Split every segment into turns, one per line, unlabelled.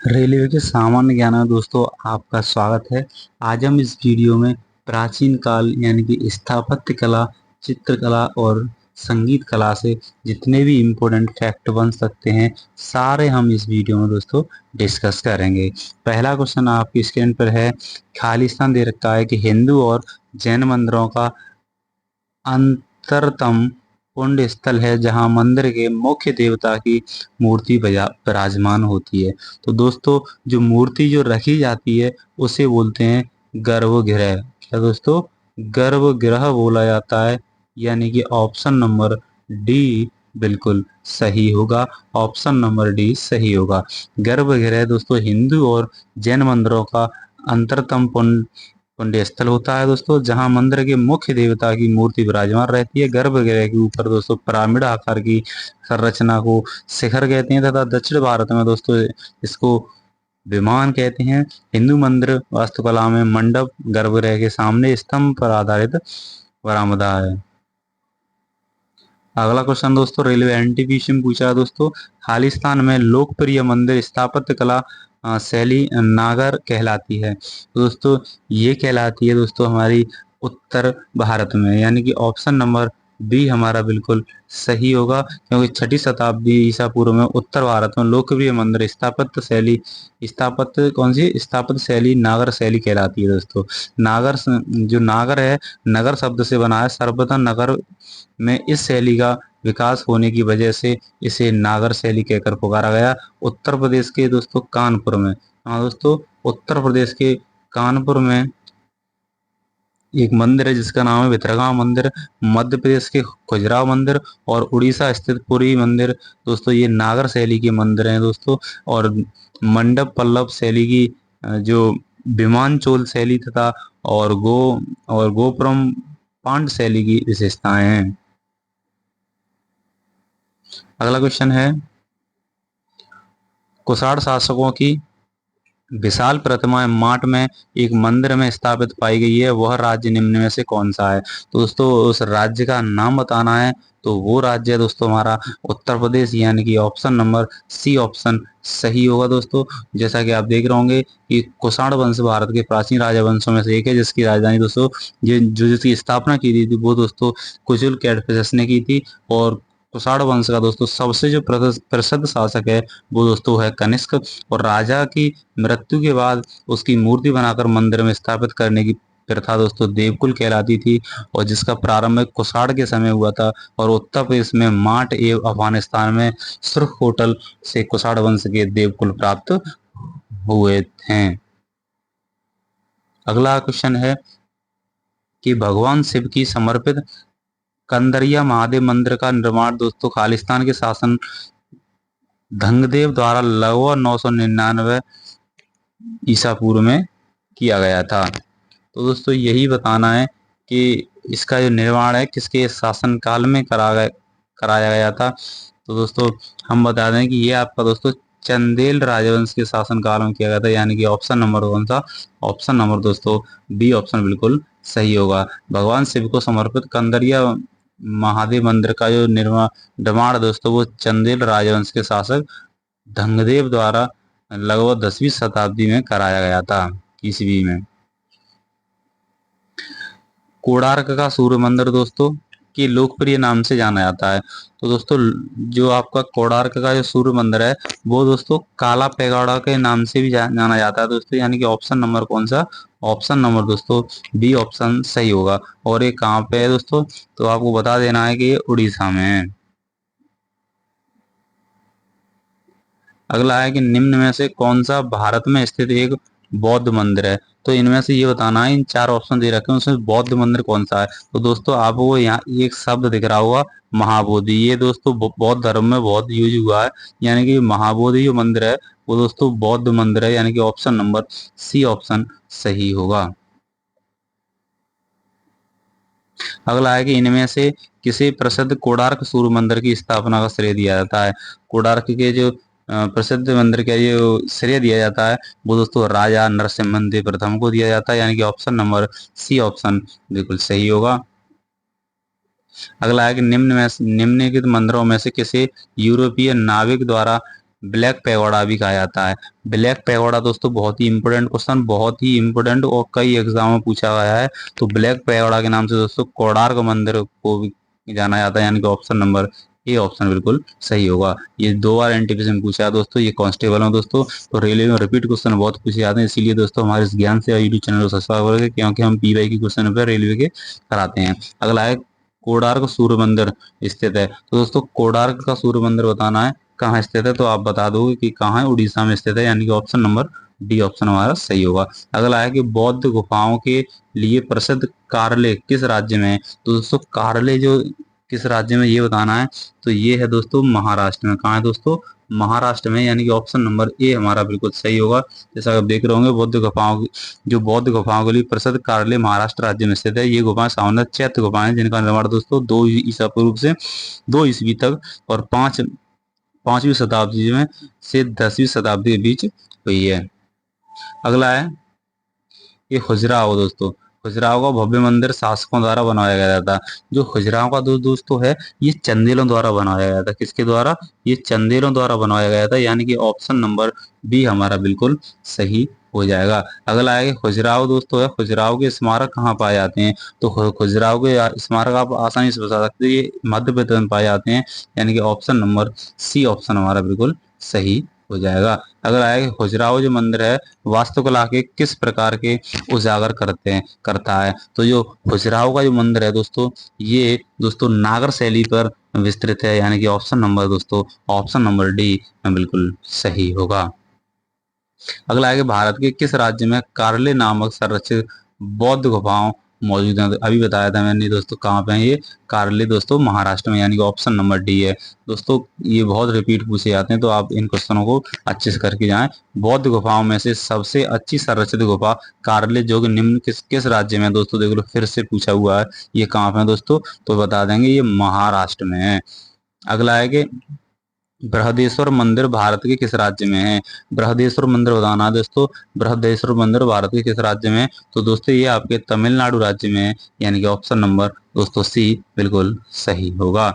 Railway के सामान्य ज्ञान में दोस्तों आपका स्वागत है। आज हम इस वीडियो में प्राचीन काल यानी कि स्थापत्य कला, चित्रकला और संगीत कला से जितने भी इम्पोर्टेंट फैक्ट बन सकते हैं, सारे हम इस वीडियो में दोस्तों डिस्कस करेंगे। पहला क्वेश्चन आपकी स्क्रीन पर है। खाली स्थान दे रखा है कि हिंदू और जैन मंदिरों का अंतरतम पुण्य स्थल है जहां मंदिर के मुख्य देवता की मूर्ति विराजमान होती है। तो दोस्तों, जो मूर्ति जो रखी जाती है उसे बोलते हैं गर्भगृह। क्या दोस्तों? गर्भगृह बोला जाता है, यानी कि ऑप्शन नंबर डी बिल्कुल सही होगा। ऑप्शन नंबर डी सही होगा। गर्भगृह दोस्तों हिंदू और जैन मंदिरों का अंतरतम पुण्य स्थल होता है दोस्तों, जहां मंदिर के मुख्य देवता की मूर्ति विराजमान रहती है। गर्भगृह के ऊपर दोस्तों पिरामिड आकार की संरचना को शिखर कहते हैं, तथा दक्षिण भारत में दोस्तों इसको विमान कहते हैं। हिंदू मंदिर वास्तुकला में मंडप गर्भगृह के सामने स्तंभ पर आधारित बरामदा है। अगला क्वेश्चन दोस्तों रेलवे एनटीपीसी में पूछा है दोस्तों। खालिस्तान में लोकप्रिय मंदिर स्थापत्य कला शैली नागर कहलाती है। तो दोस्तों ये कहलाती है दोस्तों हमारी उत्तर भारत में, यानी कि ऑप्शन नंबर बी हमारा बिल्कुल सही होगा, क्योंकि छठी शताब्दी ईसा पूर्व में उत्तर भारत में लोकप्रिय मंदिर स्थापत्य कौन सी स्थापत्य शैली नागर शैली कहलाती है दोस्तों। जो नागर है, नगर शब्द से बना है। सर्वप्रथम नगर में इस शैली का विकास होने की वजह से इसे नागर शैली कहकर पुकारा गया। उत्तर प्रदेश के दोस्तों कानपुर में, हाँ दोस्तों, उत्तर प्रदेश के कानपुर में एक मंदिर है जिसका नाम है भितरगांव मंदिर। मध्य प्रदेश के खजुराहो मंदिर और उड़ीसा स्थित पुरी मंदिर दोस्तों ये नागर शैली के मंदिर हैं दोस्तों। और मंडप पल्लव शैली की जो विमान चोल शैली तथा और गोपुरम पांड शैली की विशेषताएं हैं। अगला क्वेश्चन है, कुषाण शासकों की विशाल प्रतिमाएं माट में एक मंदिर में स्थापित पाई गई है, वह राज्य निम्न में से कौन सा है? तो दोस्तों उस राज्य का नाम बताना है। तो वो राज्य है दोस्तों हमारा उत्तर प्रदेश, यानी कि ऑप्शन नंबर सी ऑप्शन सही होगा दोस्तों। जैसा कि आप देख रहे होंगे कि कुषाण वंश भारत के प्राचीन राजा वंशों में से एक है, जिसकी राजधानी दोस्तों जिसकी स्थापना की थी वो दोस्तों कुजुल कैडफिसस ने की थी। और कुषाण वंश का दोस्तों सबसे जो प्रसिद्ध शासक है वो दोस्तों है कनिष्क। और राजा की मृत्यु के बाद उसकी मूर्ति बनाकर मंदिर में स्थापित करने की प्रथा दोस्तों देवकुल कहलाती थी, और जिसका प्रारंभ कुषाण के समय हुआ था। और उत्तर प्रदेश में माट एवं अफगानिस्तान में सुरखोटल से कुषाण वंश के देवकुल प्राप्त हुए हैं। अगला क्वेश्चन है कि भगवान शिव की समर्पित कंदरिया महादेव मंदिर का निर्माण दोस्तों खालिस्तान के शासन धंगदेव द्वारा लगभग 999 ईसा पूर्व में किया गया था। तो दोस्तों यही बताना है कि इसका जो निर्माण है किसके शासन काल में कराया गया था। तो दोस्तों हम बता दें कि ये आपका दोस्तों चंदेल राजवंश के शासन काल में किया गया था, यानी कि ऑप्शन नंबर कौन सा? ऑप्शन नंबर दोस्तों बी ऑप्शन बिल्कुल सही होगा। भगवान शिव को समर्पित कंदरिया महादेव मंदिर का जो निर्माण दोस्तों वो चंदेल राजवंश के शासक धंगदेव द्वारा लगभग 10वीं शताब्दी में कराया गया था, ईस्वी में। कोणार्क का सूर्य मंदिर दोस्तों के लोकप्रिय नाम से जाना जाता है। तो दोस्तों जो आपका कोणार्क का जो सूर्य मंदिर है वो दोस्तों काला पैगोडा के नाम से भी जाना जाता है दोस्तों, यानी कि ऑप्शन नंबर कौन सा? ऑप्शन नंबर दोस्तों बी ऑप्शन सही होगा। और ये कहाँ पे है दोस्तों? तो आपको बता देना है कि ये उड़ीसा में है। अगला है कि निम्न में से कौन सा भारत में स्थित एक बौद्ध मंदिर है? तो इनमें से ये बताना है, इन चार ऑप्शन दे रखे हैं उसमें बौद्ध मंदिर कौन सा है? तो दोस्तों आपको यहाँ एक शब्द दिख रहा होगा महाबोधि। ये दोस्तों बौद्ध धर्म में बहुत यूज हुआ है, यानी कि महाबोधि जो मंदिर है वो दोस्तों बौद्ध मंदिर है, यानी कि ऑप्शन नंबर सी ऑप्शन सही होगा। अगला है कि इनमें से किसी प्रसिद्ध कोणार्क सूर्य मंदिर की स्थापना का श्रेय दिया जाता है? कोणार्क के जो प्रसिद्ध मंदिर का जो श्रेय दिया जाता है वो दोस्तों राजा नरसिम्हा प्रथम को दिया जाता है, यानी कि ऑप्शन नंबर सी ऑप्शन बिल्कुल सही होगा। अगला है कि निम्नलिखित मंदिरों में से किसी यूरोपीय नाविक द्वारा ब्लैक पैगोडा भी कहा जाता है। ब्लैक पैगोडा दोस्तों बहुत ही इंपोर्टेंट क्वेश्चन, बहुत ही इंपोर्टेंट और कई एग्जाम में पूछा गया है। तो ब्लैक पैगोडा के नाम से दोस्तों कोणार्क मंदिर को भी जाना जाता है, यानी कि ऑप्शन नंबर ए ऑप्शन बिल्कुल सही होगा। ये 2 बार एनटीपीसी में पूछा है दोस्तों, ये कांस्टेबल में दोस्तों। तो रेलवे में रिपीट क्वेश्चन बहुत पूछे जाते हैं, इसीलिए दोस्तों हमारे इस ज्ञान से यूट्यूब चैनल को सब्सक्राइब करेंगे, क्योंकि हम पीवाई की क्वेश्चन पर रेलवे के कराते हैं। अगला है कोणार्क सूर्य मंदिर स्थित है। तो दोस्तों कोणार्क का सूर्य मंदिर बताना है कहाँ स्थित है, तो आप बता दोगे कि कहाँ है, उड़ीसा में स्थित है, यानी कि ऑप्शन नंबर डी ऑप्शन हमारा सही होगा। अगला है कि बौद्ध गुफाओं के लिए प्रसिद्ध कार्ले किस राज्य में है। तो दोस्तों कार्ले जो किस राज्य में ये बताना है, तो ये है दोस्तों महाराष्ट्र में। कहाँ है दोस्तों, महाराष्ट्र में, यानी कि ऑप्शन नंबर ए हमारा बिल्कुल सही होगा। जैसा आप देख रहे होंगे बौद्ध गुफाओं के लिए प्रसिद्ध कार्ले महाराष्ट्र राज्य में स्थित है। ये गुफाएं सामान्य चैत्य गुफाएं, जिनका निर्माण दोस्तों 2 ईसा पूर्व से 2 ईस्वी तक और 5वीं शताब्दी में से 10वीं शताब्दी के बीच हुई है। अगला है ये खजुराहो दोस्तों। खजुराहो का भव्य मंदिर शासकों द्वारा बनाया गया था। जो खजुराहो का दोस्तों है, ये चंदेलों द्वारा बनाया गया था। किसके द्वारा, ये चंदेलों द्वारा बनाया गया था, यानी कि ऑप्शन नंबर बी हमारा बिल्कुल सही हो जाएगा। अगला है खजुराहो दोस्तों है, खजुराहो के स्मारक कहाँ पाए जाते हैं। तो खजुराहो के स्मारक आप आसानी से बता सकते हैं, ये मध्य प्रदेश में पाए जाते हैं, यानी कि ऑप्शन नंबर सी ऑप्शन हमारा बिल्कुल सही हो जाएगा। अगला है खजुराहो जो मंदिर है वास्तुकला के किस प्रकार के उजागर करता है। तो जो खजुराहो का जो मंदिर है दोस्तों, ये दोस्तों नागर शैली पर विस्तृत है, यानी कि ऑप्शन नंबर दोस्तों ऑप्शन नंबर डी बिल्कुल सही होगा। अगला है कि भारत के किस राज्य में कार्ले नामक संरक्षित बौद्ध गुफाओं मौजूद हैं। तो अभी बताया था मैंने दोस्तों कहाँ पे है ये कार्ले दोस्तों, महाराष्ट्र में, यानी कि ऑप्शन नंबर डी है। दोस्तों ये बहुत रिपीट पूछे जाते हैं, तो आप इन क्वेश्चनों को अच्छे से करके जाएं। बौद्ध गुफाओं में से सबसे अच्छी संरक्षित गुफा कार्ले जो कि निम्न किस किस राज्य में है। दोस्तों देख लो फिर से पूछा हुआ है, ये कहाँ पे है दोस्तों, तो बता देंगे ये महाराष्ट्र में है। अगला है कि बृहदेश्वर मंदिर भारत के किस राज्य में है। बृहदेश्वर मंदिर बताना है दोस्तों, बृहदेश्वर मंदिर भारत के किस राज्य में है। तो दोस्तों ये आपके तमिलनाडु राज्य में है, यानी कि ऑप्शन नंबर दोस्तों सी बिल्कुल सही होगा।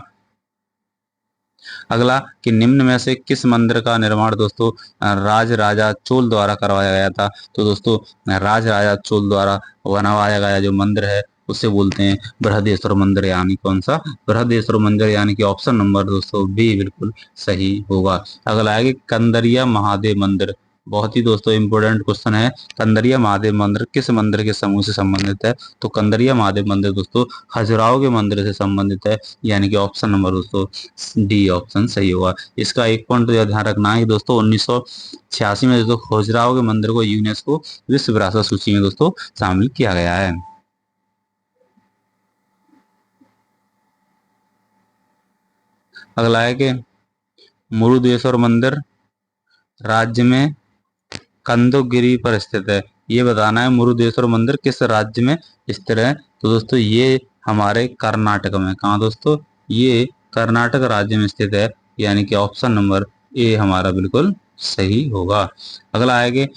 अगला कि निम्न में से किस मंदिर का निर्माण दोस्तों राज राजा चोल द्वारा करवाया गया था। तो दोस्तों राज राजा चोल द्वारा बनवाया गया जो मंदिर है उसे बोलते हैं बृहदेश्वर मंदिर, यानी कौन सा, बृहदेश्वर मंदिर, यानी कि ऑप्शन नंबर दोस्तों बी बिल्कुल सही होगा। अगला है कि कंदरिया महादेव मंदिर, बहुत ही दोस्तों इंपोर्टेंट क्वेश्चन है। कंदरिया महादेव मंदिर किस मंदिर के समूह से संबंधित है। तो कंदरिया महादेव मंदिर दोस्तों खजुराहो के मंदिर से संबंधित है, यानी कि ऑप्शन नंबर दोस्तों डी ऑप्शन सही होगा। इसका एक पॉइंट तो ध्यान रखना है दोस्तों 1986 में दोस्तों खजुराहो के मंदिर को यूनेस्को विश्व विरासत सूची में दोस्तों शामिल किया गया है। अगला है कि मुरुदेश्वर मंदिर राज्य में कंदोगिरी पर स्थित है। ये बताना है मुरुदेश्वर मंदिर किस राज्य में स्थित है। तो दोस्तों ये हमारे कर्नाटक में, कहाँ दोस्तों, ये कर्नाटक राज्य में स्थित है, यानी कि ऑप्शन नंबर ए हमारा बिल्कुल सही होगा। अगला है कि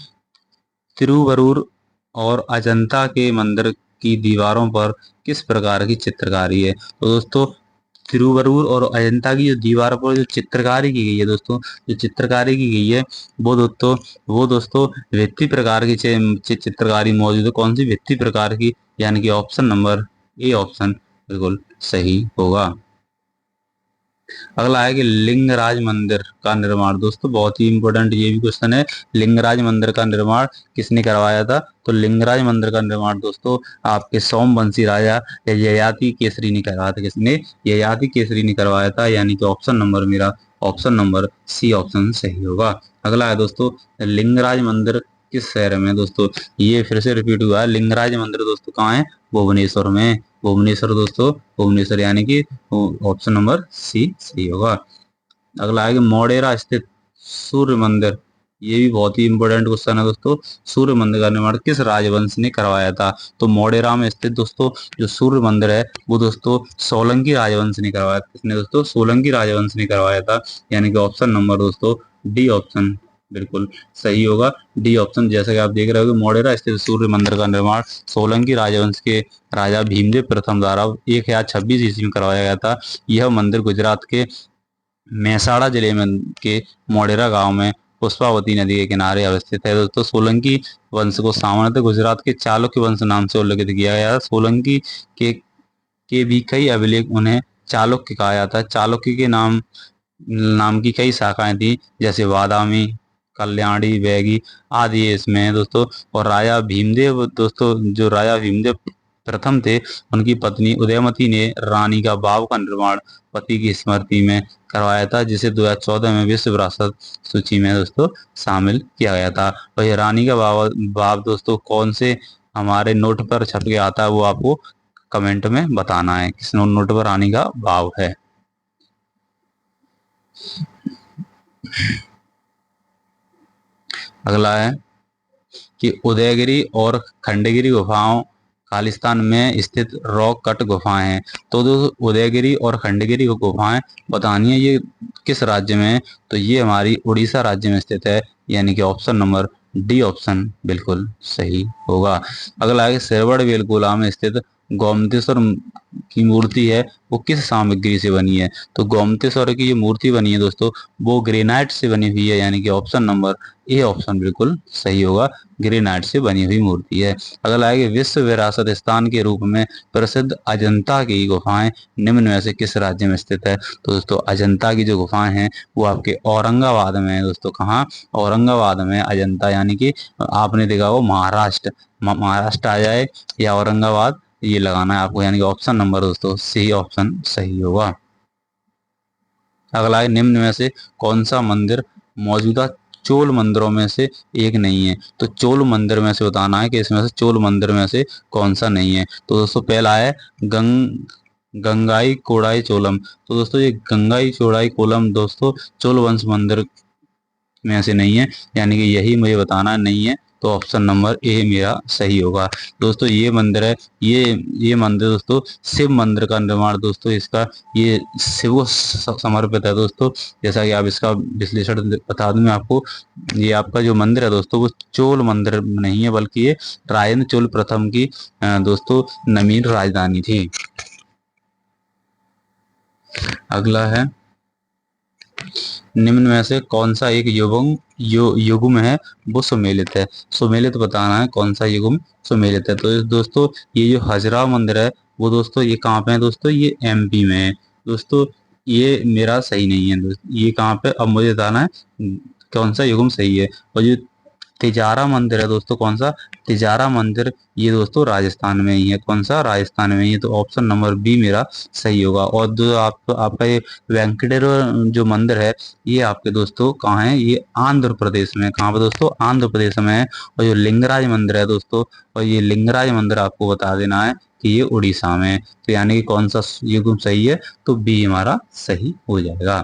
तिरुवरूर और अजंता के मंदिर की दीवारों पर किस प्रकार की चित्रकारी है। तो दोस्तों तिरुवरूर और अजंता की जो दीवार पर जो चित्रकारी की गई है दोस्तों, जो चित्रकारी की गई है वो दोस्तों भित्ति प्रकार की चित्रकारी मौजूद है। कौन सी भित्ति प्रकार की, यानी कि ऑप्शन नंबर ए ऑप्शन बिल्कुल सही होगा। अगला है कि लिंगराज मंदिर का निर्माण, दोस्तों बहुत ही इंपॉर्टेंट ये भी क्वेश्चन है। लिंगराज मंदिर का निर्माण किसने करवाया था। तो लिंगराज मंदिर का निर्माण दोस्तों आपके सोमवंशी राजा ययाति केसरी ने करवाया था। किसने, ययाति केसरी ने करवाया था, यानी कि ऑप्शन नंबर मेरा ऑप्शन नंबर सी ऑप्शन सही होगा। अगला है दोस्तों लिंगराज मंदिर किस शहर में दोस्तों, ये फिर से रिपीट हुआ है। लिंगराज मंदिर दोस्तों कहाँ है, भुवनेश्वर में, भुवनेश्वर दोस्तों, भुवनेश्वर, यानी कि ऑप्शन नंबर सी सही होगा। अगला है कि मोढेरा स्थित सूर्य मंदिर, ये भी बहुत ही इंपॉर्टेंट क्वेश्चन है दोस्तों। सूर्य मंदिर का निर्माण किस राजवंश ने करवाया था। तो मोढेरा में स्थित दोस्तों जो सूर्य मंदिर है वो दोस्तों सोलंकी राजवंश ने करवाया था। किसने दोस्तों, सोलंकी राजवंश ने करवाया था, यानी कि ऑप्शन नंबर दोस्तों डी ऑप्शन बिल्कुल सही होगा। डी ऑप्शन, जैसा कि आप देख रहे हो कि मोढेरा स्थित सूर्य मंदिर का निर्माण सोलंकी राजवंश के राजा भीमदेव प्रथम द्वारा 1026 ईस्वी में करवाया गया था। यह मंदिर गुजरात के मेहसाणा जिले में के मोढेरा गांव में पुष्पावती नदी के किनारे अवस्थित है दोस्तों। सोलंकी वंश को सामान्यतः गुजरात के चालुक्य वंश नाम से उल्लेखित किया गया है। सोलंकी के के भी कई अभिलेख उन्हें चालुक्य कहा जाता है। चालुक्य के नाम नाम की कई शाखाएं थी, जैसे बादामी, कल्याणी, बैगी आदि ये इसमें है दोस्तों। और राजा भीमदेव दोस्तों, जो राजा भीमदेव प्रथम थे, उनकी पत्नी उदयमती ने रानी का बाव का निर्माण पति की स्मृति में करवाया था, जिसे 2014 में विश्व विरासत सूची में दोस्तों शामिल किया गया था। और ये रानी का बाव दोस्तों कौन से हमारे नोट पर छप के आता है, वो आपको कमेंट में बताना है किस नोट पर रानी का बाव है। अगला है कि उदयगिरी और खंडगिरी गुफाओं खालिस्तान में स्थित रॉक कट गुफाएं हैं। तो दोस्तों उदयगिरी और खंडगिरी गुफाएं बतानी है, ये किस राज्य में है? तो ये हमारी उड़ीसा राज्य में स्थित है, यानी कि ऑप्शन नंबर डी ऑप्शन बिल्कुल सही होगा। अगला है सरवड़ वेलगोला में स्थित गोमतेश्वर की मूर्ति है, वो किस सामग्री से बनी है? तो गोमतेश्वर की जो मूर्ति बनी है दोस्तों, वो ग्रेनाइट से बनी हुई है, यानी कि ऑप्शन नंबर ए ऑप्शन बिल्कुल सही होगा। ग्रेनाइट से बनी हुई मूर्ति है। अगला है कि विश्व विरासत स्थान के रूप में प्रसिद्ध अजंता की गुफाएं निम्न में से किस राज्य में स्थित है? तो दोस्तों अजंता की जो गुफाएं हैं वो आपके औरंगाबाद में है दोस्तों। कहाँ? औरंगाबाद में अजंता, यानी कि आपने देखा हो महाराष्ट्र, महाराष्ट्र आ जाए या औरंगाबाद, ये लगाना है आपको, यानी कि ऑप्शन नंबर दोस्तों सी ऑप्शन सही होगा। अगला है निम्न में से कौन सा मंदिर मौजूदा चोल मंदिरों में से एक नहीं है? तो चोल मंदिर में से बताना है कि इसमें से चोल मंदिर में से कौन सा नहीं है। तो दोस्तों पहला है गंगाई कोड़ाई चोलम। तो दोस्तों ये गंगाई चौड़ाई कोलम दोस्तों चोल वंश मंदिर में से नहीं है, यानी कि यही मुझे बताना नहीं है। तो ऑप्शन नंबर ए मेरा सही होगा। दोस्तों ये मंदिर है, ये मंदिर दोस्तों शिव मंदिर का निर्माण दोस्तों इसका ये शिव को समर्पित है दोस्तों। जैसा कि आप इसका विश्लेषण बता दूं मैं आपको, ये आपका जो मंदिर है दोस्तों वो चोल मंदिर नहीं है, बल्कि ये राजेंद्र चोल प्रथम की दोस्तों नवीन राजधानी थी। अगला है निम्न में से कौन सा एक युग्म है वो सुमेलित है? सुमेलित बताना है कौन सा युग्म सुमेलित है। तो दोस्तों ये जो खजुराहो मंदिर है वो दोस्तों ये कहाँ पे है? दोस्तों ये एमपी में है दोस्तों। ये मेरा सही नहीं है दोस्तों, ये कहाँ पे, अब मुझे बताना है कौन सा युग्म सही है। और जो तिजारा मंदिर है दोस्तों, कौन सा? तिजारा मंदिर ये दोस्तों राजस्थान में ही है। कौन सा? राजस्थान में ही है। तो ऑप्शन नंबर बी मेरा सही होगा। और जो आपका ये वेंकटेश्वर जो मंदिर है ये आपके दोस्तों कहाँ है? ये आंध्र प्रदेश में। कहाँ पे दोस्तों? आंध्र प्रदेश में है। और जो लिंगराज मंदिर है दोस्तों, और ये लिंगराज मंदिर आपको बता देना है कि ये उड़ीसा में है। तो यानी कि कौन सा युग्म सही है? तो बी हमारा सही हो जाएगा,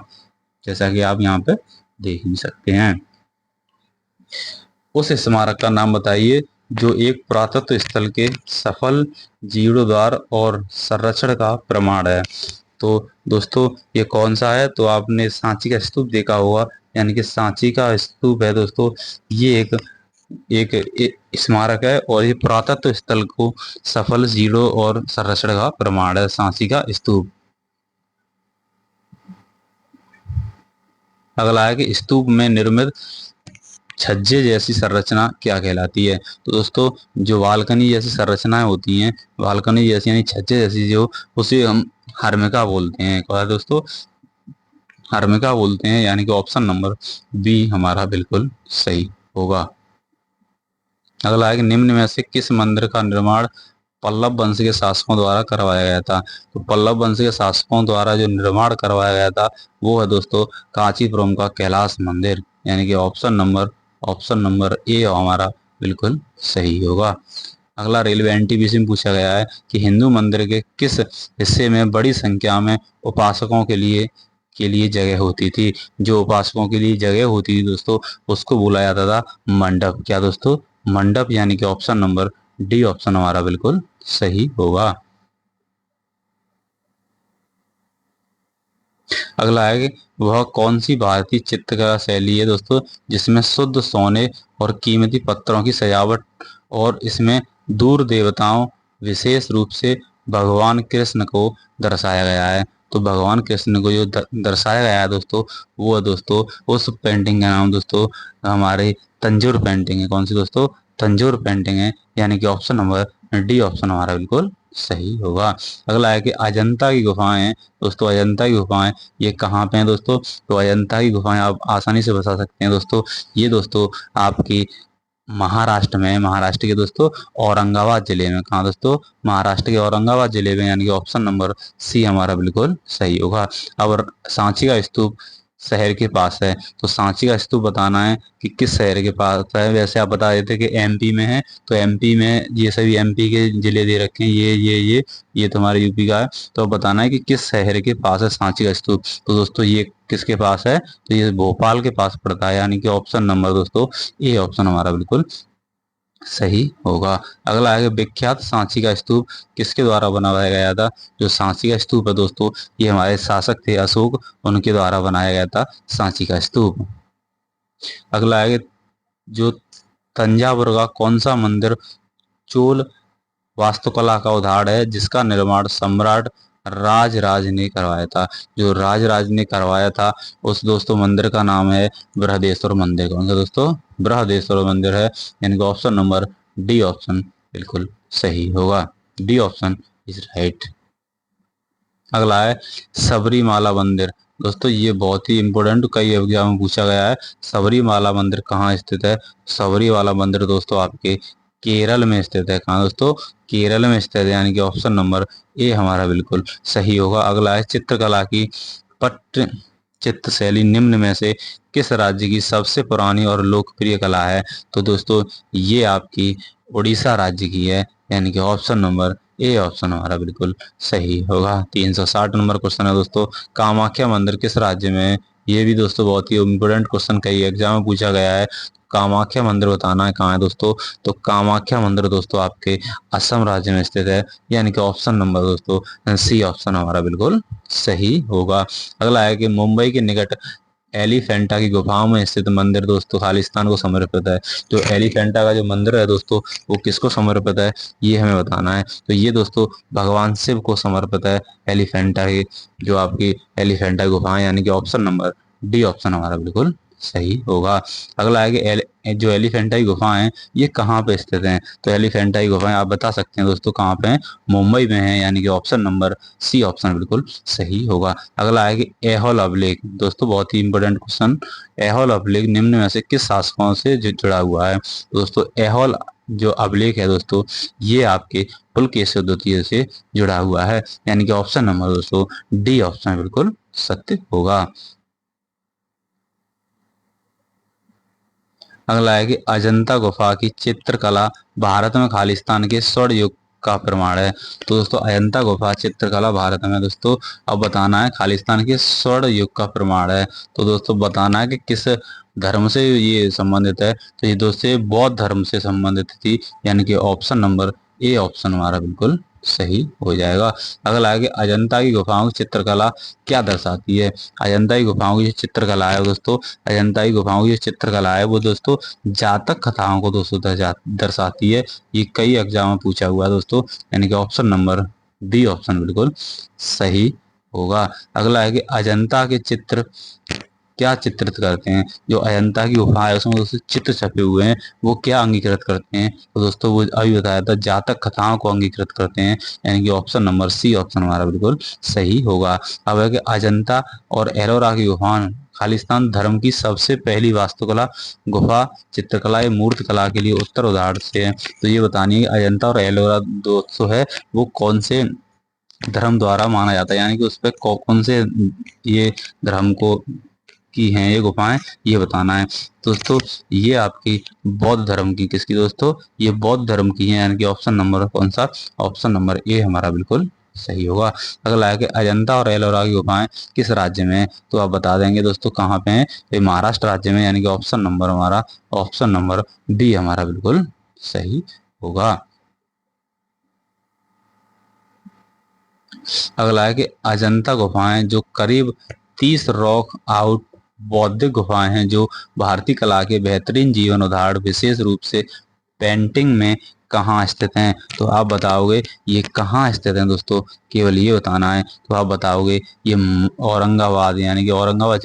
जैसा कि आप यहाँ पे देख ही सकते हैं। उस स्मारक का नाम बताइए जो एक पुरातत्व स्थल के सफल जीर्णोद्धार और संरक्षण का प्रमाण है। तो दोस्तों ये कौन सा है? तो आपने सांची का स्तूप देखा होगा, यानी कि सांची का स्तूप है दोस्तों। ये एक स्मारक है और ये पुरातत्व स्थल को सफल जीर्णो और संरक्षण का प्रमाण है, सांची का स्तूप। अगला है कि स्तूप में निर्मित छज्जे जैसी संरचना क्या कहलाती है? तो दोस्तों जो बालकनी जैसी संरचनाएं होती हैं, बालकनी जैसी यानी छज्जे जैसी, जो उसे हम हर्मिका बोलते हैं। क्या दोस्तों? हर्मिका बोलते हैं, यानी कि ऑप्शन नंबर बी हमारा बिल्कुल सही होगा। अगला है कि निम्न में से किस मंदिर का निर्माण पल्लव वंश के शासकों द्वारा करवाया गया था? तो पल्लव वंश के शासकों द्वारा जो निर्माण करवाया गया था वो है दोस्तों कांचीपुरम का कैलाश मंदिर, यानी कि ऑप्शन नंबर ए हमारा बिल्कुल सही होगा। अगला रेलवे एनटीपीसी में पूछा गया है कि हिंदू मंदिर के किस हिस्से में बड़ी संख्या में उपासकों के लिए जगह होती थी? जो उपासकों के लिए जगह होती थी दोस्तों उसको बोला जाता था मंडप। क्या दोस्तों? मंडप, यानी कि ऑप्शन नंबर डी ऑप्शन हमारा बिल्कुल सही होगा। अगला है कि वह कौन सी भारतीय चित्रकला शैली है दोस्तों जिसमें शुद्ध सोने और कीमती पत्थरों की सजावट और इसमें दूर देवताओं विशेष रूप से भगवान कृष्ण को दर्शाया गया है? तो भगवान कृष्ण को जो दर्शाया गया है दोस्तों, वो है दोस्तों उस पेंटिंग का नाम दोस्तों हमारे तंजौर पेंटिंग है। कौन सी दोस्तों? तंजौर पेंटिंग है, यानी कि ऑप्शन नंबर डी ऑप्शन हमारा बिल्कुल सही होगा। अगला है कि अजंता की गुफाएं हैं दोस्तों। अजंता की गुफाएं ये कहाँ पे हैं दोस्तों? तो अजंता की गुफाएं आप आसानी से बता सकते हैं दोस्तों, ये दोस्तों आपकी महाराष्ट्र में, महाराष्ट्र के दोस्तों औरंगाबाद जिले में। कहाँ दोस्तों? महाराष्ट्र के औरंगाबाद जिले में, यानी कि ऑप्शन नंबर सी हमारा बिल्कुल सही होगा। अब सांची का स्तूप शहर के पास है, तो सांची का स्तूप बताना है कि किस शहर के पास है। वैसे आप बता देते कि एमपी में है, तो एमपी में ये सभी एमपी के जिले दे रखे हैं, ये तुम्हारे यूपी का है। तो बताना है कि किस शहर के पास है सांची का स्तूप। तो दोस्तों ये किसके पास है? तो ये भोपाल के पास पड़ता है, यानी कि ऑप्शन नंबर दोस्तों ए ऑप्शन हमारा बिल्कुल सही होगा। अगला है कि विख्यात सांची का स्तूप किसके द्वारा बनवाया गया था? जो सांची का स्तूप है दोस्तों, ये हमारे शासक थे अशोक, उनके द्वारा बनाया गया था सांची का स्तूप। अगला है कि जो तंजावुर का कौन सा मंदिर चोल वास्तुकला का उदाहरण है, जिसका निर्माण सम्राट राजराज ने करवाया था? जो राजराज ने करवाया था उस दोस्तों मंदिर का नाम है बृहदेश्वर मंदिर। कौन सा दोस्तों? बृहदेश्वर मंदिर है, यानी कि ऑप्शन नंबर डी ऑप्शन बिल्कुल सही होगा। D option is right. अगला है सबरीमाला मंदिर। दोस्तों ये बहुत ही इंपॉर्टेंट, कई एग्जाम में पूछा गया है। सबरीमाला मंदिर कहाँ स्थित है? सबरीमाला मंदिर दोस्तों आपके केरल में स्थित है। कहाँ दोस्तों? केरल में स्थित है, यानी कि ऑप्शन नंबर ए हमारा बिल्कुल सही होगा। अगला है चित्रकला की पट चित्र शैली निम्न में से किस राज्य की सबसे पुरानी और लोकप्रिय कला है? तो दोस्तों ये आपकी उड़ीसा राज्य की है, यानी कि ऑप्शन नंबर ए ऑप्शन हमारा बिल्कुल सही होगा। 360 नंबर क्वेश्चन है दोस्तों, कामाख्या मंदिर किस राज्य में है? ये भी दोस्तों बहुत ही इम्पोर्टेंट क्वेश्चन कई एग्जाम में पूछा गया है। कामाख्या मंदिर बताना है कहाँ है दोस्तों? तो कामाख्या मंदिर दोस्तों आपके असम राज्य में स्थित है, यानी कि ऑप्शन नंबर दोस्तों सी ऑप्शन हमारा बिल्कुल सही होगा। अगला है कि मुंबई के निकट एलिफेंटा की गुफाओं में स्थित मंदिर दोस्तों खालिस्तान को समर्पित है। जो एलिफेंटा का जो मंदिर है दोस्तों, वो किसको समर्पित है? ये हमें बताना है। तो ये दोस्तों भगवान शिव को समर्पित है, एलिफेंटा की जो आपकी एलिफेंटा गुफाएं, यानी कि ऑप्शन नंबर डी ऑप्शन हमारा बिल्कुल सही होगा। अगला है कि जो एलिफेंटा की गुफाएं हैं ये कहाँ पे स्थित हैं? तो एलिफेंटा की गुफाएं आप बता सकते हैं दोस्तों कहाँ पे हैं? मुंबई में है, यानी कि ऑप्शन नंबर सी ऑप्शन बिल्कुल सही होगा। अगला है कि एहोल अभिलेख। दोस्तों बहुत ही इंपॉर्टेंट क्वेश्चन, एहोल अभिलेख निम्न में से किस शासकों से जुड़ा हुआ है? तो दोस्तों एहोल जो अभिलेख है दोस्तों, ये आपके पुलकेशिन द्वितीय से जुड़ा हुआ है, यानी कि ऑप्शन नंबर दोस्तों डी ऑप्शन बिल्कुल सत्य होगा। अगला है कि अजंता गुफा की चित्रकला भारत में खालिस्तान के स्वर्ण युग का प्रमाण है। तो दोस्तों अजंता गुफा चित्रकला भारत में दोस्तों अब बताना है खालिस्तान के स्वर्ण युग का प्रमाण है। तो दोस्तों बताना है कि किस धर्म से ये संबंधित है? तो ये दोस्तों बौद्ध धर्म से संबंधित थी, यानी कि ऑप्शन नंबर ए ऑप्शन हमारा बिल्कुल सही हो जाएगा। अगला है कि अजंता की गुफाओं की चित्रकला क्या दर्शाती है? अजंता की गुफाओं की जो चित्रकला है दोस्तों, अजंता की गुफाओं की जो चित्रकला है वो दोस्तों जातक कथाओं को दोस्तों दर्शाती है। ये कई एग्जाम में पूछा हुआ है दोस्तों, यानी कि ऑप्शन नंबर डी ऑप्शन बिल्कुल सही होगा। अगला है कि अजंता के चित्र क्या चित्रित करते हैं? जो अजंता की गुफा है उसमें दोस्तों चित्र छपे हुए हैं, वो क्या अंगीकृत करते हैं? तो दोस्तों वो अभी बताया था, जातक कथाओं को अंगीकृत करते हैं, यानी कि ऑप्शन नंबर सी ऑप्शन हमारा बिल्कुल सही होगा। अब है कि अजंता और एलोरा की गुफाएं खालिस्तान धर्म की सबसे पहली वास्तुकला गुफा चित्रकला या मूर्ति कला के लिए उत्तर उदाहरण से है। तो ये बतानी है कि अजंता और एलोरा दोस्तों है वो कौन से धर्म द्वारा माना जाता है, यानी कि उस पर कौन से ये धर्म को की हैं ये गुफाएं, ये बताना है दोस्तों। ये आपकी बौद्ध धर्म की, किसकी दोस्तों? ये बौद्ध धर्म की है, यानी कि ऑप्शन नंबर कौन सा? ऑप्शन नंबर ए हमारा बिल्कुल सही होगा। अगला है कि अजंता और एलोरा की गुफाएं किस राज्य में है? तो आप बता देंगे दोस्तों कहाँ पे हैं? ये महाराष्ट्र राज्य में, यानी कि ऑप्शन नंबर हमारा ऑप्शन नंबर डी हमारा बिल्कुल सही होगा। अगला है कि अजंता गुफाएं जो करीब 30 रॉक आउट बौद्धिक गुफाएं हैं जो भारतीय कला के बेहतरीन जीवन उदाहरण विशेष रूप से पेंटिंग में कहाँ स्थित हैं, तो आप बताओगे ये कहाँ स्थित हैं दोस्तों, केवल ये बताना है। तो आप बताओगे ये औरंगाबाद यानी कि औरंगाबाद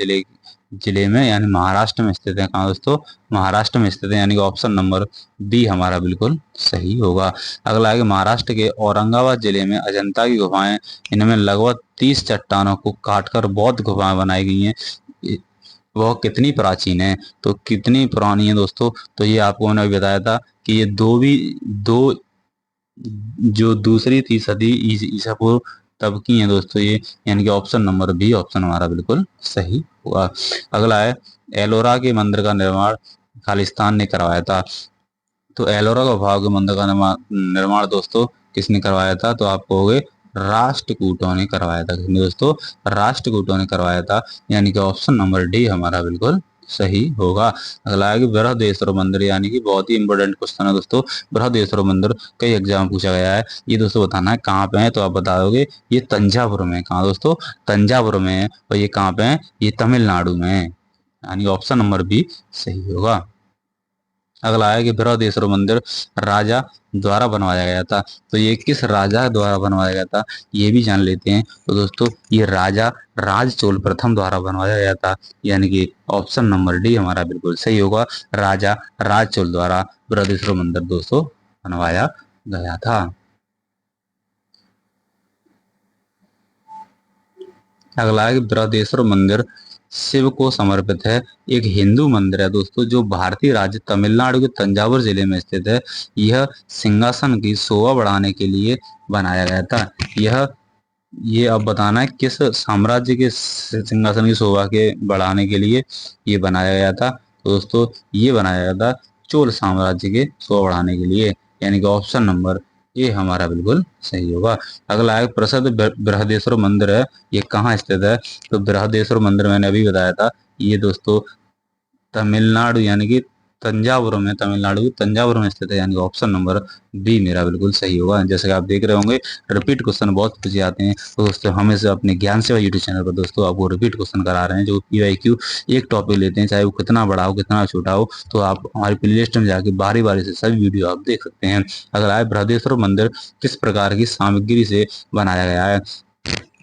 जिले में यानी महाराष्ट्र में स्थित है। कहाँ दोस्तों, महाराष्ट्र में स्थित है, यानी कि ऑप्शन नंबर बी हमारा बिल्कुल सही होगा। अगला है कि महाराष्ट्र के औरंगाबाद जिले में अजंता की गुफाएं, इनमें लगभग 30 चट्टानों को काटकर बौद्ध गुफाएं बनाई गई हैं। वह कितनी प्राचीन है, तो कितनी पुरानी है दोस्तों, तो ये आपको मैंने अभी बताया था कि ये दो जो दूसरी 30 सदी ईसा पूर्व तब की है दोस्तों ये, यानी कि ऑप्शन नंबर बी ऑप्शन हमारा बिल्कुल सही हुआ। अगला है एलोरा के मंदिर का निर्माण खालिस्तान ने करवाया था। तो एलोरा गुफा के मंदिर का निर्माण दोस्तों किसने करवाया था, तो आप कहोगे राष्ट्रकूटों ने करवाया था। किसने दोस्तों, राष्ट्रकूटों ने करवाया था, यानी कि ऑप्शन नंबर डी हमारा बिल्कुल सही होगा। अगला है कि बृहदेश्वर मंदिर, यानी कि बहुत ही इंपॉर्टेंट क्वेश्चन है दोस्तों। बृहदेश्वर मंदिर कई एग्जाम पूछा गया है, ये दोस्तों बताना है कहाँ पे है, तो आप बता दोगे ये तंजावुर में। कहाँ दोस्तों, तंजावुर में है। और ये कहाँ पे है, ये तमिलनाडु में है, यानी ऑप्शन नंबर बी सही होगा। अगला है कि बृहदेश्वर मंदिर राजा द्वारा बनवाया गया था। तो ये किस राजा द्वारा बनवाया गया था, ये भी जान लेते हैं। तो दोस्तों ये राजा राजचोल प्रथम द्वारा बनवाया गया था, यानी कि ऑप्शन नंबर डी हमारा बिल्कुल सही होगा। राजा राजचोल द्वारा बृहदेश्वर मंदिर दोस्तों बनवाया गया था। अगला है कि बृहदेश्वर मंदिर शिव को समर्पित है, एक हिंदू मंदिर है दोस्तों जो भारतीय राज्य तमिलनाडु के तंजावुर जिले में स्थित है। यह सिंहासन की शोभा बढ़ाने के लिए बनाया गया था। ये अब बताना है किस साम्राज्य के सिंहासन की शोभा के बढ़ाने के लिए ये बनाया गया था। तो दोस्तों ये बनाया गया था चोल साम्राज्य के शोभा बढ़ाने के लिए, यानी कि ऑप्शन नंबर ए हमारा बिल्कुल सही होगा। अगला है प्रसिद्ध बृहदेश्वर मंदिर है, ये कहाँ स्थित है, तो बृहदेश्वर मंदिर मैंने अभी बताया था, ये दोस्तों तमिलनाडु यानी कि तंजावुर में, तमिलनाडु के तंजावुर में स्थित है, यानी ऑप्शन नंबर बी मेरा बिल्कुल सही होगा। जैसे कि आप देख रहे होंगे रिपीट क्वेश्चन बहुत पूछे जाते हैं, तो दोस्तों हम इसे अपने ज्ञान सेवा यूट्यूब चैनल पर दोस्तों आपको रिपीट क्वेश्चन करा रहे हैं, जो PYQ एक टॉपिक लेते हैं, चाहे वो कितना बड़ा हो कितना छोटा हो, तो आप हमारी प्ले लिस्ट में जाके बारी बारी से सभी वीडियो आप देख सकते हैं। अगर आए बृहदेश्वर मंदिर किस प्रकार की सामग्री से बनाया गया है,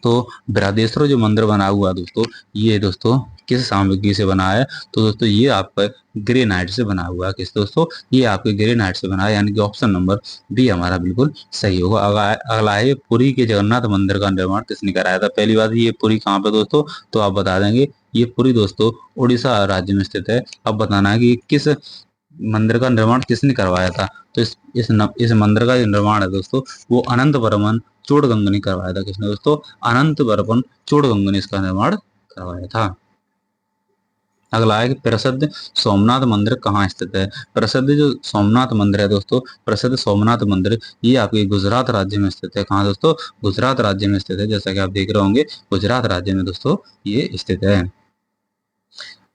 तो बृहदेश्वर जो मंदिर बना हुआ दोस्तों, ये दोस्तों किस सामग्री से बना है, तो दोस्तों ये आपका ग्रेनाइट से बना हुआ है। किस दोस्तों, ये आपके ग्रेनाइट से बना है, यानी कि ऑप्शन नंबर बी हमारा बिल्कुल सही होगा। अगला है पुरी के जगन्नाथ मंदिर का निर्माण किसने कराया था। पहली बात ये पुरी कहाँ पे दोस्तों, तो आप बता देंगे ये पुरी दोस्तों उड़ीसा राज्य में स्थित है। अब बताना है कि किस मंदिर का निर्माण किसने करवाया था, तो इस मंदिर का जो निर्माण है दोस्तों वो अनंत वर्मन चोड़गंग ने करवाया था। किसने दोस्तों, अनंत वर्मन चोड़गंग ने इसका निर्माण करवाया था। अगला है कि प्रसिद्ध सोमनाथ मंदिर कहाँ स्थित है। प्रसिद्ध जो सोमनाथ मंदिर है दोस्तों, प्रसिद्ध सोमनाथ मंदिर ये आपके गुजरात राज्य में स्थित है। कहाँ दोस्तों, गुजरात राज्य में स्थित है, जैसा कि आप देख रहे होंगे गुजरात राज्य में दोस्तों ये स्थित है।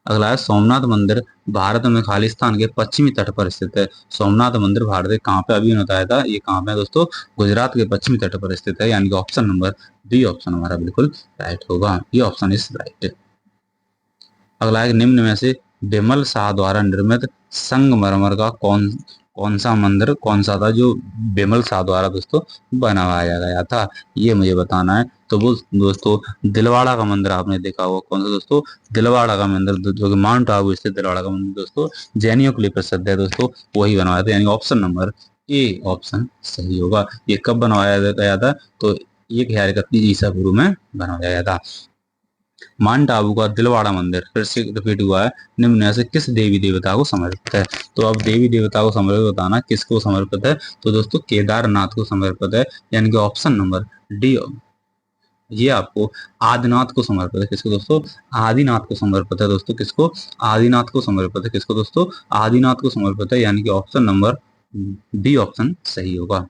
अगला है सोमनाथ मंदिर भारत में खालिस्तान के पश्चिमी तट पर स्थित है। सोमनाथ मंदिर भारत के कहाँ पे, अभी बताया था ये कहाँ पे है दोस्तों, गुजरात के पश्चिमी तट पर स्थित है, यानी कि ऑप्शन नंबर बी ऑप्शन हमारा बिल्कुल राइट होगा। ये ऑप्शन इज राइट। अगला है निम्न में से बिमल शाह द्वारा निर्मित संगमरमर का कौन सा मंदिर कौन सा था जो बिमल शाह द्वारा दोस्तों बनवाया गया था, ये मुझे बताना है। तो वो दोस्तों दिलवाड़ा का मंदिर आपने देखा होगा, कौन सा दोस्तों, दिलवाड़ा का मंदिर जो कि माउंट आबू स्थित दिलवाड़ा का मंदिर दोस्तों जैनियों के लिए प्रसिद्ध है दोस्तों, वही बनवाया था, यानी ऑप्शन नंबर ए ऑप्शन सही होगा। ये कब बनवाया गया था, तो 1031 ईसा पूर्व में बनवाया गया था। माउंट आबू का दिलवाड़ा मंदिर फिर से रिपीट हुआ है, निम्न में से किस देवी देवता को समर्पित है। तो अब देवी देवता को समर्पित बताना किसको समर्पित है, तो दोस्तों केदारनाथ को समर्पित है, यानी कि ऑप्शन नंबर डी। ये आपको आदिनाथ को समर्पित है। किसको दोस्तों, आदिनाथ को समर्पित है दोस्तों, किसको, आदिनाथ को समर्पित है, किसको दोस्तों, आदिनाथ को समर्पित है, यानी कि ऑप्शन नंबर डी ऑप्शन सही होगा।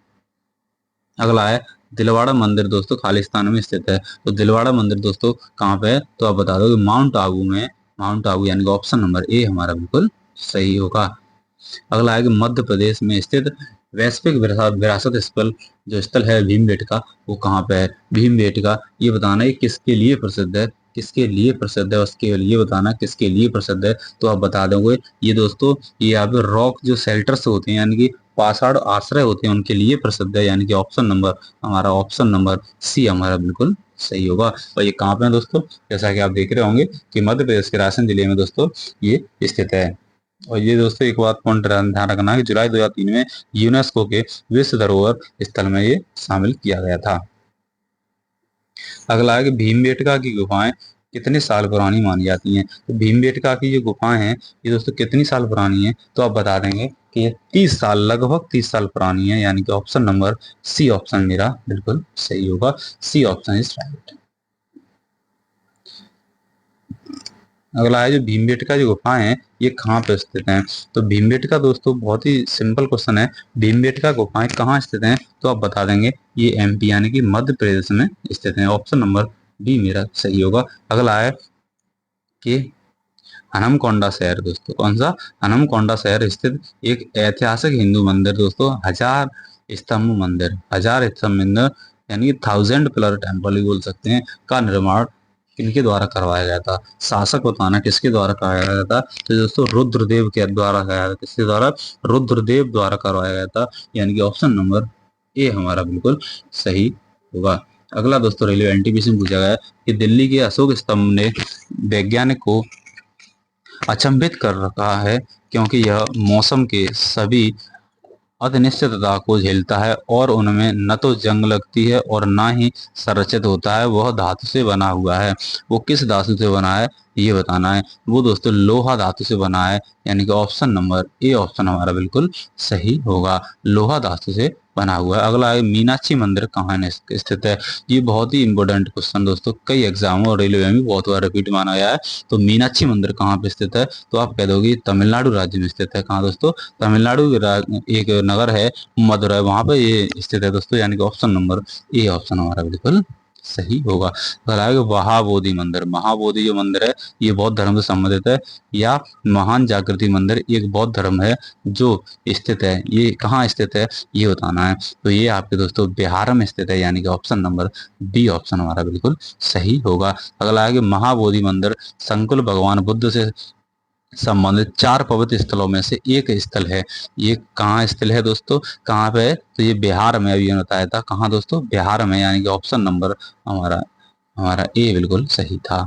अगला है दिलवाड़ा मंदिर दोस्तों खालिस्तान में स्थित है। तो दिलवाड़ा मंदिर दोस्तों कहाँ पे है, तो आप बता दो माउंट आबू में, माउंट आबू यानी कि ऑप्शन नंबर ए हमारा बिल्कुल सही होगा। अगला है कि मध्य प्रदेश में स्थित वैश्विक विरासत स्थल जो स्थल है भीमबेटका, वो कहाँ पे है। भीमबेटका ये बताना है किसके लिए प्रसिद्ध है, किसके लिए प्रसिद्ध है, उसके लिए बताना किसके लिए प्रसिद्ध है, तो आप बता दोगे ये दोस्तों, ये आप रॉक जो शेल्टर्स होते हैं यानी कि पाषाण आश्रय होते हैं उनके लिए प्रसिद्ध है, यानी कि ऑप्शन नंबर सी हमारा बिल्कुल सही होगा। और ये कहाँ पे है दोस्तों, जैसा कि आप देख रहे होंगे कि मध्य प्रदेश के रायसेन जिले में दोस्तों ये स्थित है। और ये दोस्तों एक बात पॉइंट ध्यान रखना है कि जुलाई 2003 में यूनेस्को के विश्व धरोहर स्थल में ये शामिल किया गया था। अगला है कि भीमबेटका की गुफाएं कितने साल पुरानी मानी जाती हैं। तो भीमबेटका की जो गुफाएं हैं ये दोस्तों कितनी साल पुरानी है, तो आप बता देंगे कि ये 30 साल, लगभग 30 साल पुरानी है, यानी कि ऑप्शन नंबर सी ऑप्शन मेरा बिल्कुल सही होगा। C option is right. अगला है जो भीमबेटका जो गुफाएं हैं ये कहाँ पे स्थित हैं। तो भीमबेटका दोस्तों बहुत ही सिंपल क्वेश्चन है, भीमबेटका गुफाएं कहाँ स्थित हैं, तो आप बता देंगे ये एमपी यानी कि मध्य प्रदेश में स्थित हैं। ऑप्शन नंबर बी मेरा सही होगा। अगला है कि हनमकोंडा शहर दोस्तों, कौन सा, हनमकोंडा शहर स्थित एक ऐतिहासिक हिंदू मंदिर दोस्तों, हजार स्तंभ मंदिर यानी 1000 पिलर टेम्पल ही बोल सकते हैं, का निर्माण किनके द्वारा करवाया गया था। शासक बताना किसके द्वारा कराया गया था, तो दोस्तों रुद्रदेव के द्वारा कराया गया, किसके द्वारा, रुद्रदेव द्वारा करवाया गया था, यानी कि ऑप्शन नंबर ए हमारा बिल्कुल सही होगा। अगला दोस्तों रेलवे एनटीपीसी में पूछा गया है कि दिल्ली के अशोक स्तंभ ने वैज्ञानिक को अचंभित कर रखा है क्योंकि यह मौसम के सभी अनिश्चितता को झेलता है और उनमें न तो जंग लगती है और न ही संरचित होता है। वह धातु से बना हुआ है। वो किस धातु से बना है ये बताना है। वो दोस्तों लोहा धातु से बना है, यानी कि ऑप्शन नंबर ए ऑप्शन हमारा बिल्कुल सही होगा, लोहा धातु से बना हुआ है। अगला है मीनाक्षी मंदिर कहाँ स्थित है। ये बहुत ही इंपॉर्टेंट क्वेश्चन दोस्तों, कई एग्जामों और रेलवे में भी बहुत बार रिपीट माना गया है। तो मीनाक्षी मंदिर कहाँ पे स्थित है, तो आप कह दोगे तमिलनाडु राज्य में स्थित है। कहाँ दोस्तों, तमिलनाडु एक नगर है मदुरै, वहां पे ये स्थित है दोस्तों, यानी कि ऑप्शन नंबर ए ऑप्शन हमारा बिल्कुल सही होगा। अगला है महाबोधि मंदिर, महाबोधि जो मंदिर है ये बौद्ध धर्म से संबंधित है, या महान जागृति मंदिर एक बौद्ध धर्म है जो स्थित है, ये कहाँ स्थित है ये बताना है। तो ये आपके दोस्तों बिहार में स्थित है, यानी कि ऑप्शन नंबर बी ऑप्शन हमारा बिल्कुल सही होगा। अगला है कि महाबोधि मंदिर संकुल भगवान बुद्ध से संबंधित 4 पवित्र स्थलों में से एक स्थल है। ये कहाँ स्थल है दोस्तों, कहाँ पे है, तो ये बिहार में, अभी बताया था कहाँ दोस्तों, बिहार में, यानी कि ऑप्शन नंबर हमारा हमारा ए बिल्कुल सही था।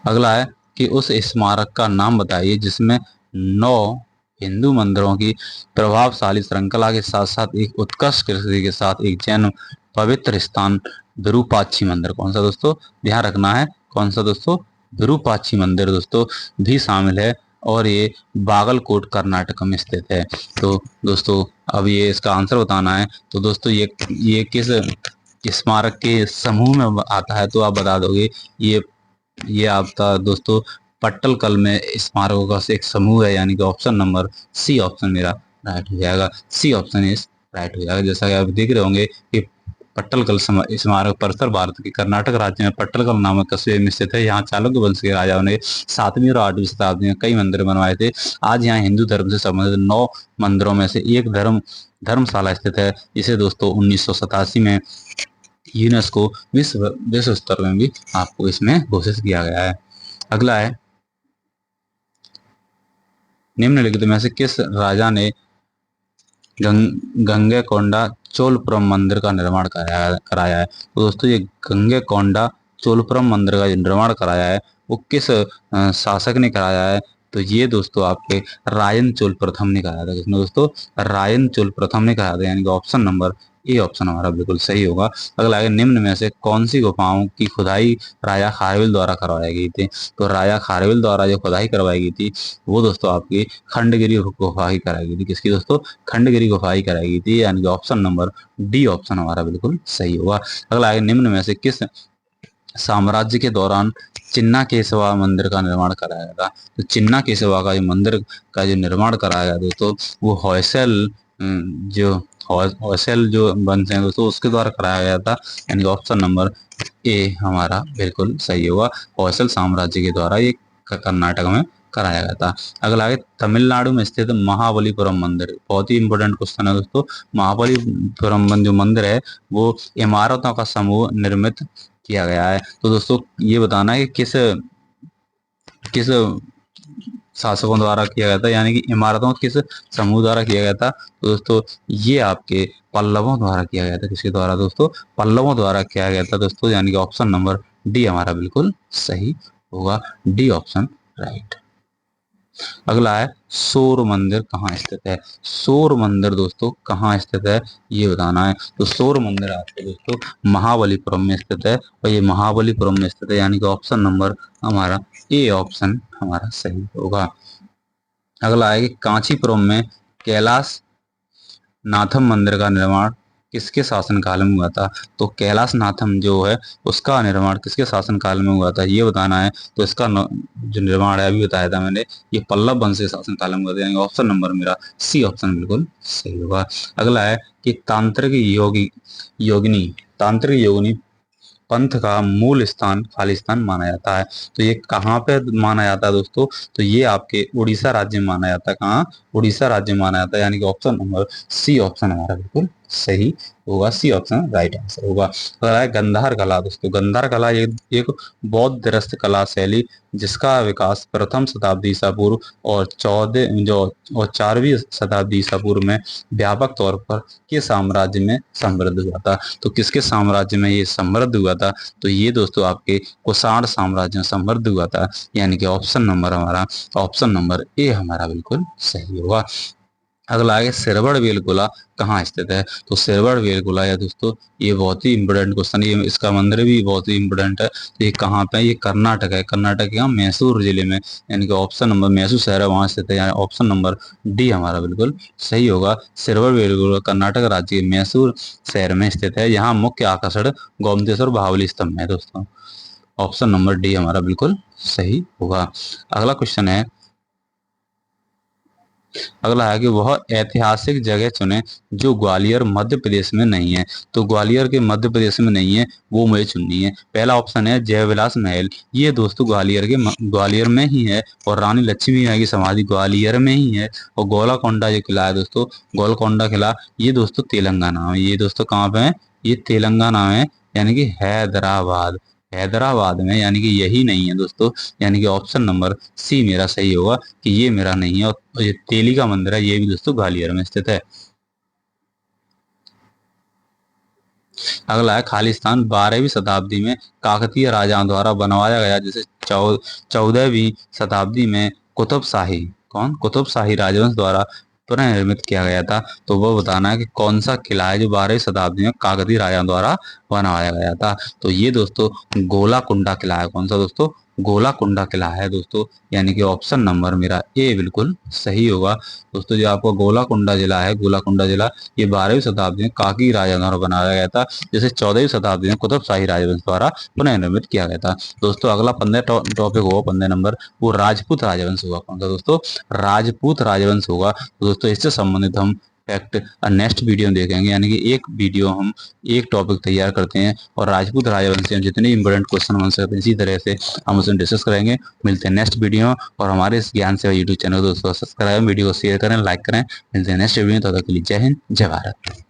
अगला है कि उस स्मारक का नाम बताइए जिसमें 9 हिंदू मंदिरों की प्रभावशाली श्रृंखला के साथ साथ एक उत्कृष्ट कृषि के साथ एक जैन पवित्र स्थान विरूपाक्षी मंदिर। कौन सा दोस्तों, ध्यान रखना है, कौन सा दोस्तों, विरूपाक्षी मंदिर दोस्तों भी शामिल है, और ये बागलकोट कर्नाटक में स्थित है। तो दोस्तों अब ये इसका आंसर बताना है। तो दोस्तों ये किस स्मारक के समूह में आता है, तो आप बता दोगे ये आपका दोस्तों पट्टलकल में स्मारकों का एक समूह है, यानी कि ऑप्शन नंबर सी ऑप्शन मेरा राइट हो जाएगा। सी ऑप्शन इज राइट हो जाएगा। जैसा कि आप देख रहे होंगे कि पट्टलकल स्मारक परिसर भारत के कर्नाटक राज्य में पट्टलकल नामक कस्बे में स्थित है। यहाँ चालुक्य वंश के राजाओं ने 7वीं और 8वीं शताब्दी में कई मंदिर बनवाए थे। आज यहाँ हिंदू धर्म से संबंधित 9 मंदिरों में से एक धर्मशाला स्थित है, जिसे दोस्तों 1987 में यूनेस्को विश्व स्तर में भी आपको इसमें घोषित किया गया है। अगला है निम्नलिखित में से किस राजा ने गंगैकोंडा चोलपुरम मंदिर का निर्माण कराया है। तो दोस्तों ये गंगैकोंडा चोलपुरम मंदिर का जो निर्माण कराया है वो किस शासक ने कराया है, तो ये दोस्तों आपके रायन चोल प्रथम ने कराया था। किसने दोस्तों, रायन चोल प्रथम ने कराया था, यानी कि ऑप्शन नंबर ए ऑप्शन हमारा बिल्कुल सही होगा। अगला है निम्न में से कौन सी गुफाओं की खुदाई राजा खारवेल द्वारा करवाई गई थी। तो राजा खारवेल द्वारा जो खुदाई करवाई गई थी वो दोस्तों आपकी खंडगिरी गुफा ही कराई गई थी। किसकी दोस्तों, खंडगिरी गुफा ही कराई गई थी, यानी कि ऑप्शन नंबर डी ऑप्शन हमारा बिल्कुल सही होगा। अगला है निम्न में से किस साम्राज्य के दौरान चिन्ना केशवा मंदिर का निर्माण कराया गया था। तो चिन्ना केशवा का जो मंदिर का जो निर्माण कराया गया दोस्तों वो हॉयसल जो वंश है दोस्तों उसके द्वारा कराया गया था, यानी ऑप्शन नंबर ए हमारा बिल्कुल सही होगा। हॉयसल साम्राज्य के द्वारा ये कर्नाटक में कराया गया था। अगला है तमिलनाडु में स्थित महाबलीपुरम मंदिर, बहुत ही इंपोर्टेंट क्वेश्चन है दोस्तों। महाबलीपुरम जो मंदिर है वो इमारतों का समूह निर्मित किया गया है। तो दोस्तों ये बताना है कि किस किस शासकों द्वारा किया गया था, यानी कि इमारतों किस समूह द्वारा किया गया था। तो दोस्तों ये आपके पल्लवों द्वारा किया गया था। किसके द्वारा दोस्तों? पल्लवों द्वारा किया गया था दोस्तों, यानी कि ऑप्शन नंबर डी हमारा बिल्कुल सही होगा। D option right. अगला है सौर मंदिर कहाँ स्थित है? सौर मंदिर दोस्तों कहाँ स्थित है ये बताना है। तो सौर मंदिर आपके दोस्तों महाबलीपुरम में स्थित है, और ये महाबलीपुरम में स्थित है, यानी कि ऑप्शन नंबर हमारा ए ऑप्शन हमारा सही होगा। अगला है कि कांचीपुरम में कैलाश नाथम मंदिर का निर्माण किसके शासनकाल में हुआ था? तो कैलाश नाथम जो है उसका निर्माण किसके शासनकाल में हुआ था ये बताना है। तो इसका जो निर्माण है अभी बताया था मैंने, ये पल्लव वंश के शासनकाल में हुआ था, यानी ऑप्शन नंबर मेरा सी ऑप्शन बिल्कुल सही होगा। अगला है कि तांत्रिक योगिनी पंथ का मूल स्थान खालिस्तान माना जाता है। तो ये कहाँ पे माना जाता है दोस्तों? तो ये आपके उड़ीसा राज्य में माना जाता है। कहाँ? उड़ीसा राज्य में माना जाता है, यानी कि ऑप्शन नंबर सी ऑप्शन हमारा बिल्कुल सही होगा। सी ऑप्शन राइट आंसर होगा। अगला है गंधार कला दोस्तों। गंधार कला एक बौद्ध रस्त कला शैली जिसका विकास प्रथम शताब्दी ईसा पूर्व और 4वीं शताब्दी ईसा पूर्व में व्यापक तौर पर के साम्राज्य में समृद्ध हुआ था। तो किसके साम्राज्य में ये समृद्ध हुआ था? तो ये दोस्तों आपके कुषाण साम्राज्य में समृद्ध हुआ था, यानी कि ऑप्शन नंबर हमारा ऑप्शन नंबर ए हमारा बिल्कुल सही होगा। अगला है सिरवड़ वेलगोला कहाँ स्थित है? तो सिरवड़ वेलगोला या दोस्तों ये बहुत ही इंपोर्टेंट क्वेश्चन, ये इसका मंदिर भी बहुत ही इंपोर्टेंट है। तो ये कहाँ पे है? ये कर्नाटक है। कर्नाटक के मैसूर जिले में, यानी कि ऑप्शन नंबर मैसूर शहर है वहां स्थित है, यानी ऑप्शन नंबर डी हमारा बिल्कुल सही होगा। सिरवड़ वेलगोला कर्नाटक राज्य के मैसूर शहर में स्थित है। यहाँ मुख्य आकर्षण गोमतेश्वर बाहुबली स्तंभ है दोस्तों। ऑप्शन नंबर डी हमारा बिल्कुल सही होगा। अगला क्वेश्चन है, अगला है कि वह ऐतिहासिक जगह चुने जो ग्वालियर मध्य प्रदेश में नहीं है। तो ग्वालियर के मध्य प्रदेश में नहीं है वो मुझे चुननी है। पहला ऑप्शन है जयविलास महल, ये दोस्तों ग्वालियर में ही है, और रानी लक्ष्मी बाई की समाधि ग्वालियर में ही है। और गोलाकोंडा जो किला है दोस्तों, गोलकोंडा किला, ये दोस्तों तेलंगाना में। ये दोस्तों कहाँ पे है? ये तेलंगाना में, यानी कि हैदराबाद। हैदराबाद में, यानी कि यही नहीं है दोस्तों, यानी कि ऑप्शन नंबर सी मेरा सही होगा कि ये मेरा नहीं है। और ये तेली का मंदिर है, ये भी दोस्तों ग्वालियर में स्थित है। अगला है खालिस्तान 12वीं शताब्दी में काकतीय राजाओं द्वारा बनवाया गया, जैसे 14वीं शताब्दी में कुतुब शाही राजवंश द्वारा पुनर्निर्मित किया गया था। तो वो बताना है कि कौन सा किला है जो 12वीं शताब्दी में काकतीय राजाओं द्वारा बनवाया गया था। तो ये दोस्तों गोलाकुंडा किला है। कौन सा दोस्तों? गोलाकुंडा किला है दोस्तों, यानी कि ऑप्शन नंबर मेरा ए बिल्कुल सही होगा। दोस्तों जो आपको गोलाकुंडा जिला है, गोलाकुंडा जिला ये 12वीं शताब्दी में काकी राजा द्वारा बनाया गया था, जैसे 14वीं शताब्दी में कुतुब शाही राजवंश द्वारा पुनर्निर्मित किया गया था। दोस्तों अगला 15 टॉपिक होगा, 15 नंबर, वो राजपूत राजवंश होगा। कौन सा दोस्तों? राजपूत राजवंश होगा। तो दोस्तों इससे संबंधित हम फैक्ट नेक्स्ट वीडियो में देखेंगे, यानी कि एक वीडियो हम एक टॉपिक तैयार करते हैं और राजपूत राजवंश से जितने इंपोर्टेंट क्वेश्चन बन सकते हैं इसी तरह से हम उसे डिस्कस करेंगे। मिलते हैं नेक्स्ट वीडियो में, और हमारे इस ज्ञान सेवा यूट्यूब चैनल को दोस्तों सब्सक्राइब, वीडियो को शेयर करें, लाइक करें। मिलते हैं नेक्स्ट वीडियो में, तब तक के लिए जय हिंद, जय भारत।